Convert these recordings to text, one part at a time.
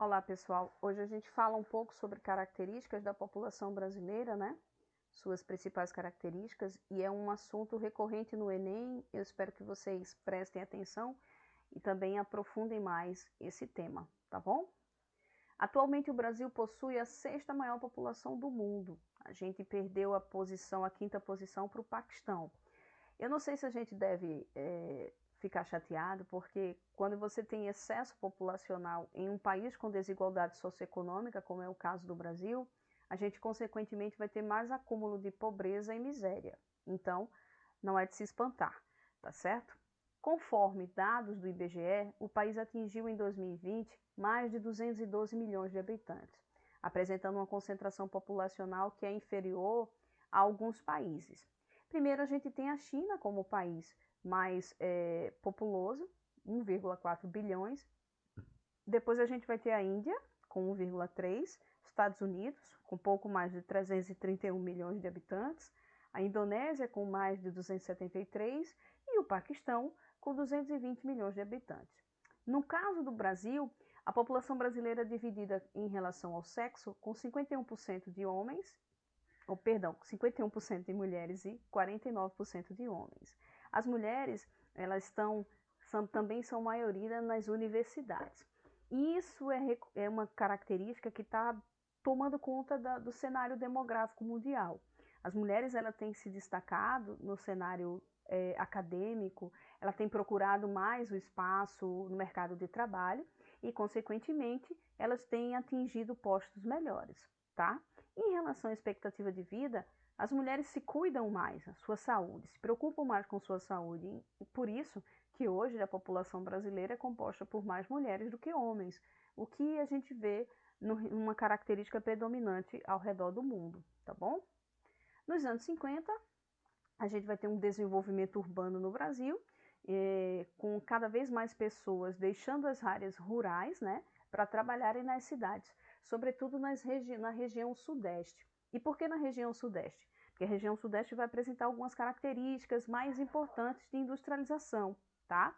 Olá pessoal, hoje a gente fala um pouco sobre características da população brasileira, né? Suas principais características, e é um assunto recorrente no Enem. Eu espero que vocês prestem atenção e também aprofundem mais esse tema, tá bom? Atualmente o Brasil possui a sexta maior população do mundo. A gente perdeu a quinta posição para o Paquistão. Eu não sei se a gente deve ficar chateado, porque quando você tem excesso populacional em um país com desigualdade socioeconômica, como é o caso do Brasil, a gente consequentemente vai ter mais acúmulo de pobreza e miséria. Então, não é de se espantar, tá certo? Conforme dados do IBGE, o país atingiu em 2020 mais de 212 milhões de habitantes, apresentando uma concentração populacional que é inferior a alguns países. Primeiro, a gente tem a China como o país mais populoso, 1,4 bilhões. Depois a gente vai ter a Índia, com 1,3, Estados Unidos, com pouco mais de 331 milhões de habitantes, a Indonésia, com mais de 273, e o Paquistão, com 220 milhões de habitantes. No caso do Brasil, a população brasileira é dividida em relação ao sexo, com 51% de homens 51% de mulheres e 49% de homens. As mulheres, também são maioria nas universidades. E isso é uma característica que está tomando conta do cenário demográfico mundial. As mulheres têm se destacado no cenário acadêmico, ela tem procurado mais o espaço no mercado de trabalho e, consequentemente, elas têm atingido postos melhores, tá? Em relação à expectativa de vida, as mulheres se cuidam mais da sua saúde, se preocupam mais com sua saúde, e por isso que hoje a população brasileira é composta por mais mulheres do que homens, o que a gente vê numa característica predominante ao redor do mundo, tá bom? Nos anos 50, a gente vai ter um desenvolvimento urbano no Brasil, com cada vez mais pessoas deixando as áreas rurais, né, para trabalharem nas cidades, sobretudo na região sudeste. E por que na região sudeste? Porque a região sudeste vai apresentar algumas características mais importantes de industrialização, tá?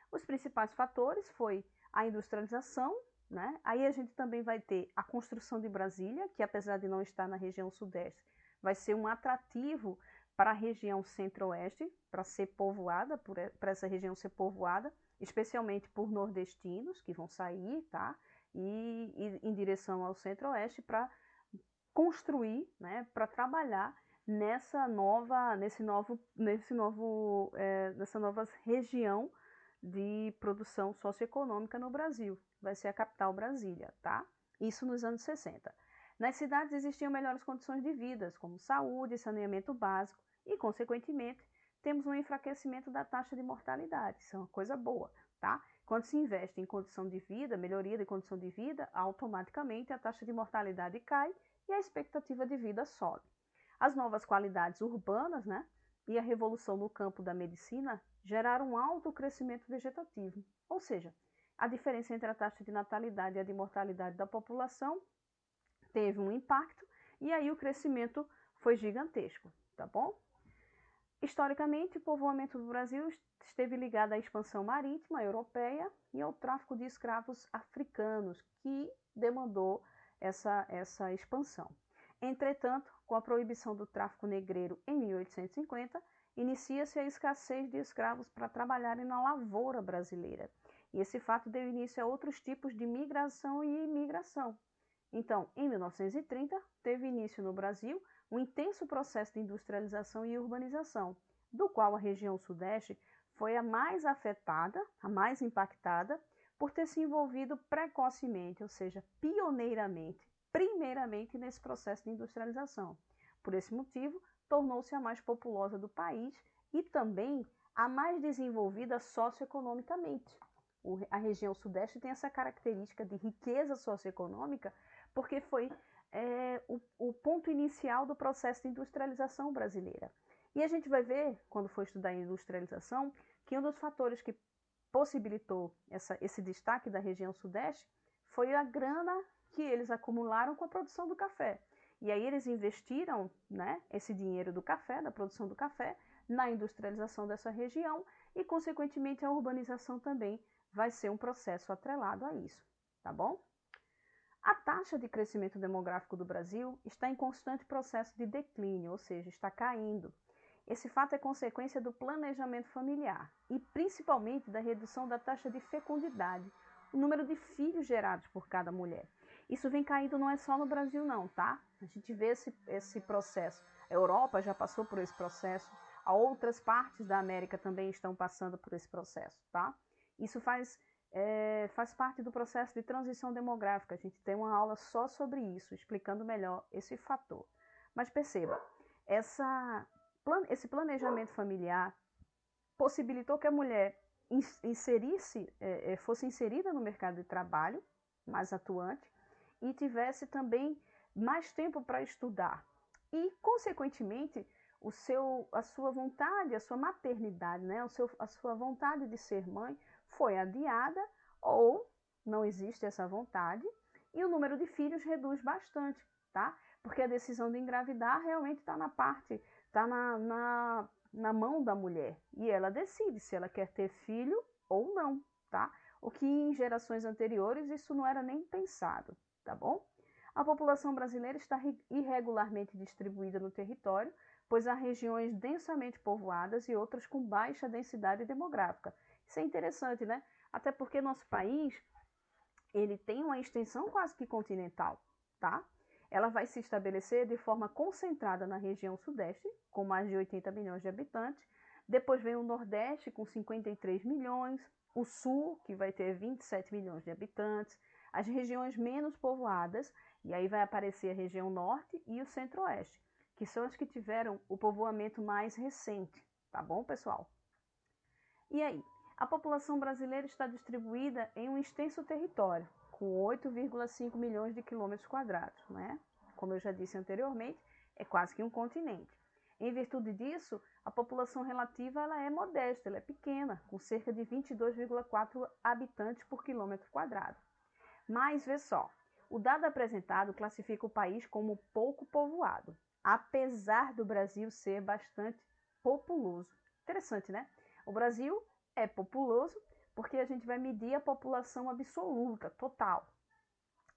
Os principais fatores foi a industrialização, né? Aí a gente também vai ter a construção de Brasília, que apesar de não estar na região sudeste, vai ser um atrativo para a região centro-oeste, para ser povoada, para essa região ser povoada, especialmente por nordestinos que vão sair, tá? E em direção ao centro-oeste para construir, né? Para trabalhar nessa nova região de produção socioeconômica no Brasil. Vai ser a capital Brasília, tá? Isso nos anos 60. Nas cidades existiam melhores condições de vida, como saúde, saneamento básico, e, consequentemente, temos um enfraquecimento da taxa de mortalidade. Isso é uma coisa boa, tá? Quando se investe em condição de vida, melhoria de condição de vida, automaticamente a taxa de mortalidade cai e a expectativa de vida sobe. As novas qualidades urbanas, né, e a revolução no campo da medicina geraram um alto crescimento vegetativo, ou seja, a diferença entre a taxa de natalidade e a de mortalidade da população teve um impacto e aí o crescimento foi gigantesco, tá bom? Historicamente, o povoamento do Brasil esteve ligado à expansão marítima europeia e ao tráfico de escravos africanos, que demandou essa expansão. Entretanto, com a proibição do tráfico negreiro em 1850, inicia-se a escassez de escravos para trabalharem na lavoura brasileira. E esse fato deu início a outros tipos de migração e imigração. Então, em 1930, teve início no Brasil um intenso processo de industrialização e urbanização, do qual a região sudeste foi a mais afetada, a mais impactada, por ter se envolvido precocemente, ou seja, pioneiramente, primeiramente nesse processo de industrialização. Por esse motivo, tornou-se a mais populosa do país e também a mais desenvolvida socioeconomicamente. A região sudeste tem essa característica de riqueza socioeconômica porque foi o ponto inicial do processo de industrialização brasileira. E a gente vai ver, quando for estudar a industrialização, que um dos fatores que possibilitou esse destaque da região sudeste foi a grana que eles acumularam com a produção do café. E aí eles investiram, né, esse dinheiro do café, da produção do café, na industrialização dessa região e, consequentemente, a urbanização também vai ser um processo atrelado a isso, tá bom? A taxa de crescimento demográfico do Brasil está em constante processo de declínio, ou seja, está caindo. Esse fato é consequência do planejamento familiar e principalmente da redução da taxa de fecundidade, o número de filhos gerados por cada mulher. Isso vem caindo não é só no Brasil não, tá? A gente vê esse processo. A Europa já passou por esse processo, outras partes da América também estão passando por esse processo, tá? Isso faz parte do processo de transição demográfica. A gente tem uma aula só sobre isso, explicando melhor esse fator. Mas perceba, esse planejamento familiar possibilitou que a mulher fosse inserida no mercado de trabalho, mais atuante, e tivesse também mais tempo para estudar. E, consequentemente, a sua vontade, a sua maternidade, né, a sua vontade de ser mãe foi adiada ou não existe essa vontade e o número de filhos reduz bastante, tá? Porque a decisão de engravidar realmente está na mão da mulher e ela decide se ela quer ter filho ou não, tá? O que em gerações anteriores isso não era nem pensado, tá bom? A população brasileira está irregularmente distribuída no território, pois há regiões densamente povoadas e outras com baixa densidade demográfica. Isso é interessante, né? Até porque nosso país, ele tem uma extensão quase que continental, tá? Ela vai se estabelecer de forma concentrada na região sudeste, com mais de 80 milhões de habitantes. Depois vem o nordeste, com 53 milhões. O sul, que vai ter 27 milhões de habitantes. As regiões menos povoadas, e aí vai aparecer a região norte e o centro-oeste, que são as que tiveram o povoamento mais recente, tá bom, pessoal? E aí? A população brasileira está distribuída em um extenso território, com 8,5 milhões de quilômetros quadrados, né? Como eu já disse anteriormente, é quase que um continente. Em virtude disso, a população relativa ela é modesta, ela é pequena, com cerca de 22,4 habitantes por quilômetro quadrado. Mas, vê só, o dado apresentado classifica o país como pouco povoado, apesar do Brasil ser bastante populoso. Interessante, né? O Brasil é populoso porque a gente vai medir a população absoluta, total.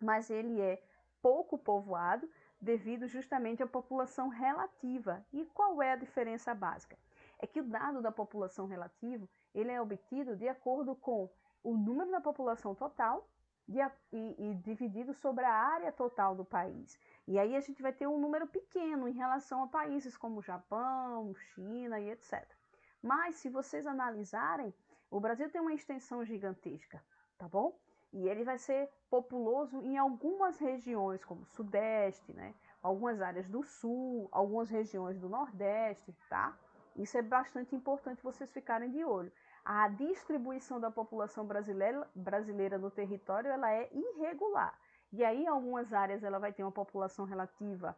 Mas ele é pouco povoado devido justamente à população relativa. E qual é a diferença básica? É que o dado da população relativa ele é obtido de acordo com o número da população total e dividido sobre a área total do país. E aí a gente vai ter um número pequeno em relação a países como Japão, China e etc. Mas se vocês analisarem, o Brasil tem uma extensão gigantesca, tá bom? E ele vai ser populoso em algumas regiões, como o Sudeste, né? Algumas áreas do Sul, algumas regiões do Nordeste, tá? Isso é bastante importante vocês ficarem de olho. A distribuição da população brasileira no território ela é irregular. E aí, em algumas áreas, ela vai ter uma população relativa,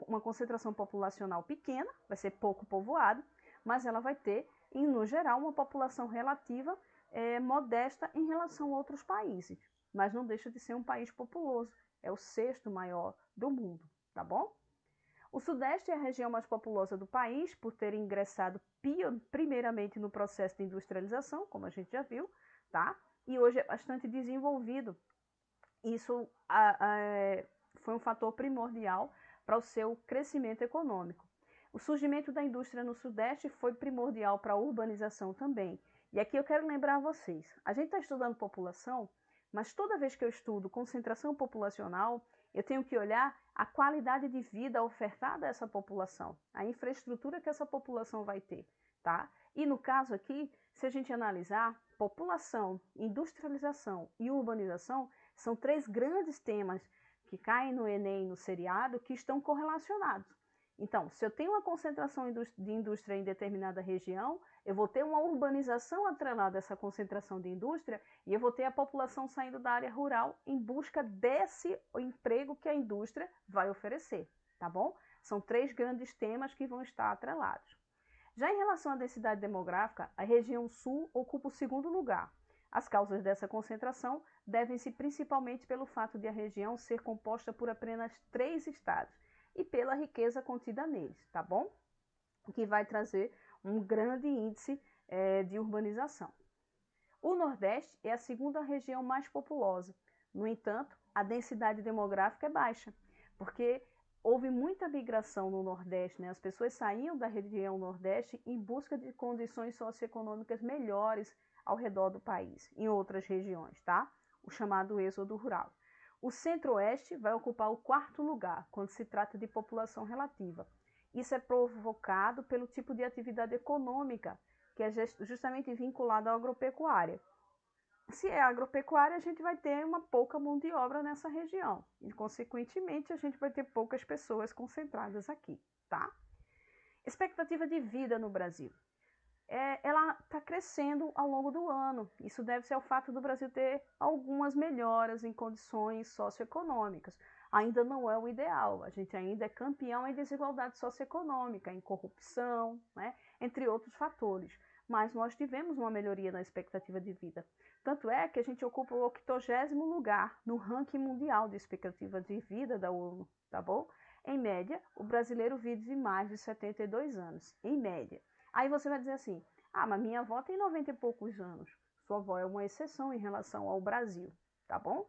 uma concentração populacional pequena, vai ser pouco povoado, mas ela vai ter, no geral, uma população relativa modesta em relação a outros países. Mas não deixa de ser um país populoso. É o sexto maior do mundo, tá bom? O Sudeste é a região mais populosa do país, por ter ingressado primeiramente no processo de industrialização, como a gente já viu, tá? E hoje é bastante desenvolvido. Isso foi um fator primordial para o seu crescimento econômico. O surgimento da indústria no Sudeste foi primordial para a urbanização também. E aqui eu quero lembrar vocês, a gente está estudando população, mas toda vez que eu estudo concentração populacional, eu tenho que olhar a qualidade de vida ofertada a essa população, a infraestrutura que essa população vai ter, tá? E no caso aqui, se a gente analisar, população, industrialização e urbanização são três grandes temas que caem no Enem, no seriado, que estão correlacionados. Então, se eu tenho uma concentração de indústria em determinada região, eu vou ter uma urbanização atrelada a essa concentração de indústria e eu vou ter a população saindo da área rural em busca desse emprego que a indústria vai oferecer, tá bom? São três grandes temas que vão estar atrelados. Já em relação à densidade demográfica, a região sul ocupa o segundo lugar. As causas dessa concentração devem-se principalmente pelo fato de a região ser composta por apenas 3 estados e pela riqueza contida neles, tá bom? O que vai trazer um grande índice de urbanização. O Nordeste é a segunda região mais populosa. No entanto, a densidade demográfica é baixa, porque houve muita migração no Nordeste, né? As pessoas saíam da região Nordeste em busca de condições socioeconômicas melhores ao redor do país, em outras regiões, tá? O chamado êxodo rural. O Centro-Oeste vai ocupar o 4º lugar quando se trata de população relativa. Isso é provocado pelo tipo de atividade econômica, que é justamente vinculada à agropecuária. Se é agropecuária, a gente vai ter uma pouca mão de obra nessa região e, consequentemente, a gente vai ter poucas pessoas concentradas aqui, tá? Expectativa de vida no Brasil. Ela está crescendo ao longo do ano. Isso deve-se ao fato do Brasil ter algumas melhoras em condições socioeconômicas. Ainda não é o ideal, a gente ainda é campeão em desigualdade socioeconômica, em corrupção, né, entre outros fatores. Mas nós tivemos uma melhoria na expectativa de vida. Tanto é que a gente ocupa o 80º lugar no ranking mundial de expectativa de vida da ONU, tá bom? Em média, o brasileiro vive mais de 72 anos, em média. Aí você vai dizer assim, mas minha avó tem 90 e poucos anos. Sua avó é uma exceção em relação ao Brasil, tá bom?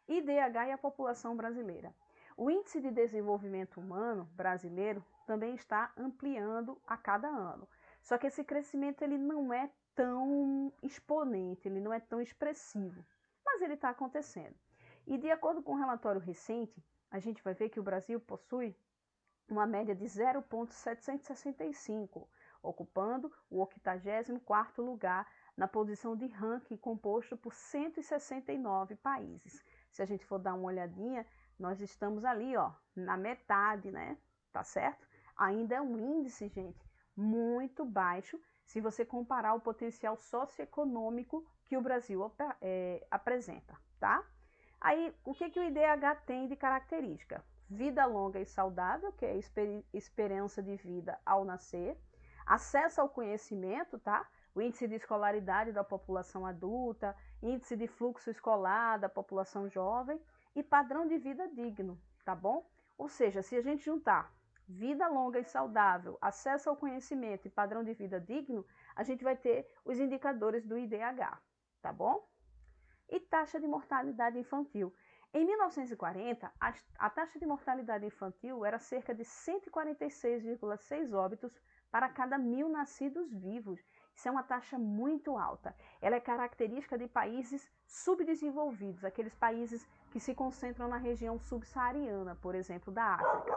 IDH e a população brasileira. O Índice de Desenvolvimento Humano brasileiro também está ampliando a cada ano. Só que esse crescimento ele não é tão exponente, ele não é tão expressivo, mas ele está acontecendo. E de acordo com um relatório recente, a gente vai ver que o Brasil possui uma média de 0,765, ocupando o 84º lugar na posição de ranking composto por 169 países. Se a gente for dar uma olhadinha, nós estamos ali, ó, na metade, né? Tá certo? Ainda é um índice, gente, muito baixo se você comparar o potencial socioeconômico que o Brasil apresenta, tá? Aí, o que o IDH tem de característica? Vida longa e saudável, que é a esperança de vida ao nascer, acesso ao conhecimento, tá? O índice de escolaridade da população adulta, índice de fluxo escolar da população jovem e padrão de vida digno, tá bom? Ou seja, se a gente juntar vida longa e saudável, acesso ao conhecimento e padrão de vida digno, a gente vai ter os indicadores do IDH, tá bom? E taxa de mortalidade infantil. Em 1940, a taxa de mortalidade infantil era cerca de 146,6 óbitos para cada 1.000 nascidos vivos. Isso é uma taxa muito alta. Ela é característica de países subdesenvolvidos, aqueles países que se concentram na região subsaariana, por exemplo, da África.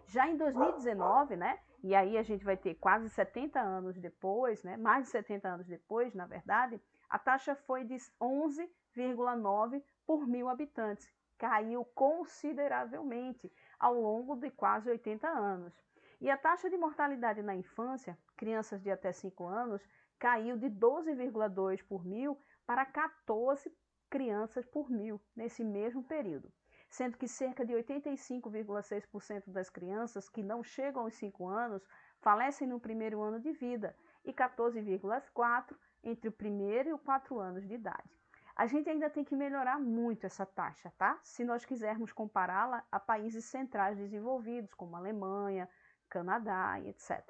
Já em 2019, né, e aí a gente vai ter quase 70 anos depois, né, mais de 70 anos depois, na verdade, a taxa foi de 11,9 por 1.000 habitantes. Caiu consideravelmente ao longo de quase 80 anos. E a taxa de mortalidade na infância, crianças de até 5 anos, caiu de 12,2 por 1.000 para 14 crianças por 1.000 nesse mesmo período, sendo que cerca de 85,6% das crianças que não chegam aos 5 anos falecem no primeiro ano de vida e 14,4% entre o primeiro e o 4 anos de idade. A gente ainda tem que melhorar muito essa taxa, tá? Se nós quisermos compará-la a países centrais desenvolvidos, como Alemanha, Canadá e etc.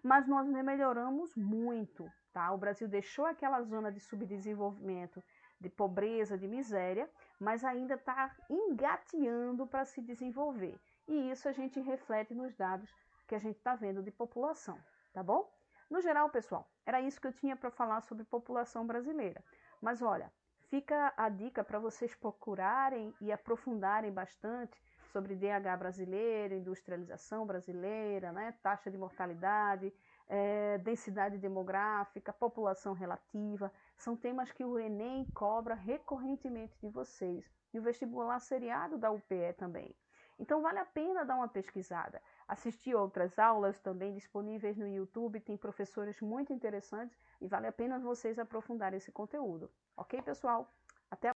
Mas nós melhoramos muito, tá? O Brasil deixou aquela zona de subdesenvolvimento, de pobreza, de miséria, mas ainda está engateando para se desenvolver. E isso a gente reflete nos dados que a gente está vendo de população, tá bom? No geral, pessoal, era isso que eu tinha para falar sobre população brasileira. Mas olha, fica a dica para vocês procurarem e aprofundarem bastante sobre DH brasileiro, industrialização brasileira, né, taxa de mortalidade, densidade demográfica, população relativa. São temas que o Enem cobra recorrentemente de vocês. E o vestibular seriado da UPE também. Então vale a pena dar uma pesquisada. Assistir outras aulas também disponíveis no YouTube, tem professores muito interessantes e vale a pena vocês aprofundarem esse conteúdo. Ok, pessoal? Até